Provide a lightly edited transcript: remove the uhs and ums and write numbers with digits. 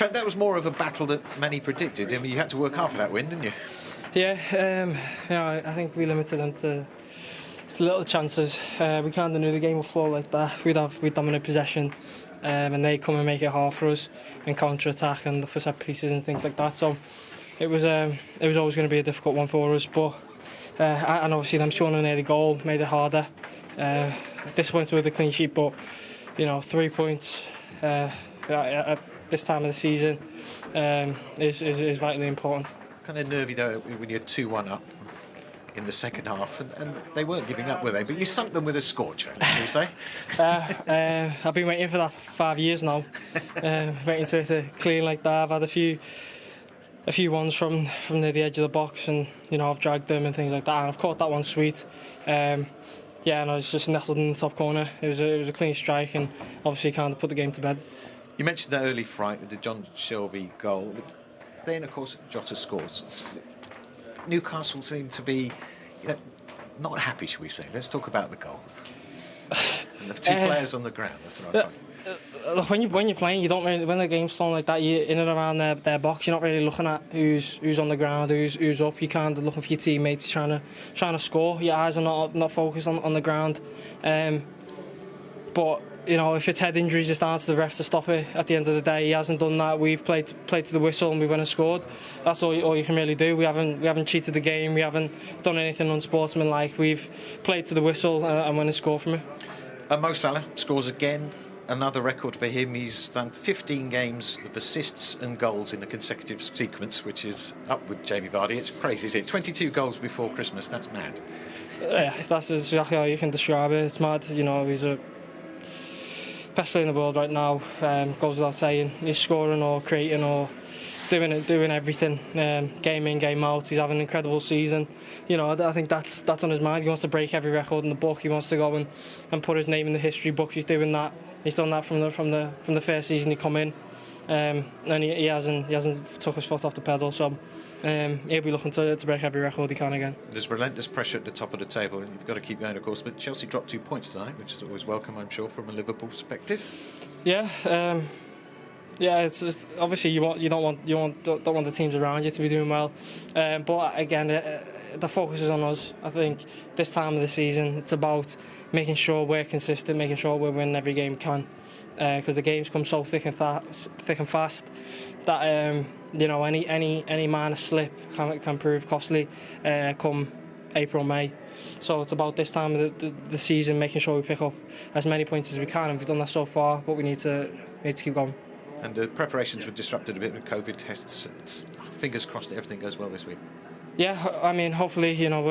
Trent, that was more of a battle than many predicted. I mean, you had to work hard for that win, didn't you? Yeah, I think we limited them to little chances. We kind of knew the game would flow like that. We'd dominate possession, and they come and make it hard for us and counter-attack and look for set pieces and things like that. So it was always going to be a difficult one for us. But and obviously them showing an early goal made it harder. Disappointed with the clean sheet, but 3 points at this time of the season is vitally important. Kind of nervy though when you're 2-1 up in the second half, and they weren't giving up, were they? But you sunk them with a scorcher, did you say? I've been waiting for that 5 years now, waiting to hit it clean like that. I've had a few ones from near the edge of the box, and I've dragged them and things like that, and I've caught that one sweet. And I was just nestled in the top corner. It was a clean strike, and obviously kind of put the game to bed. You mentioned that early fright with the John Shelby goal. Then, of course, Jota scores. Newcastle seem to be not happy, shall we say. Let's talk about the goal. And the two players on the ground, that's what I find. Look, when you're playing, you don't really, when the game's flowing like that, you're in and around their box. You're not really looking at who's on the ground, who's up. You're kind of looking for your teammates trying to score. Your eyes are not focused on the ground. But if it's head injuries, it's down to the ref to stop it. At the end of the day, he hasn't done that. We've played to the whistle and we went and scored. That's all you can really do. We haven't cheated the game. We haven't done anything unsportsmanlike. We've played to the whistle and went and scored from it. Mo Salah scores again. Another record for him. He's done 15 games of assists and goals in a consecutive sequence, which is up with Jamie Vardy. It's crazy, isn't it? 22 goals before Christmas. That's mad. Yeah, that's exactly how you can describe it. It's mad. He's a best player in the world right now. Goes without saying. He's scoring or creating or doing everything. Game in, game out. He's having an incredible season. I think that's on his mind. He wants to break every record in the book. He wants to go and put his name in the history books. He's doing that. He's done that from the first season he come in, and he hasn't took his foot off the pedal. So he'll be looking to break every record he can again. There's relentless pressure at the top of the table, and you've got to keep going, of course. But Chelsea dropped 2 points tonight, which is always welcome, I'm sure, from a Liverpool perspective. Yeah. It's obviously you don't want the teams around you to be doing well, but again, the focus is on us. I think this time of the season, it's about making sure we're consistent, making sure we're winning every game we can, because the games come so thick and fast that any minor slip can prove costly come April, May. So it's about this time of the season, making sure we pick up as many points as we can, and we've done that so far, but we need to keep going. And the preparations were disrupted a bit with COVID tests. Fingers crossed that everything goes well this week. Yeah, I mean, hopefully,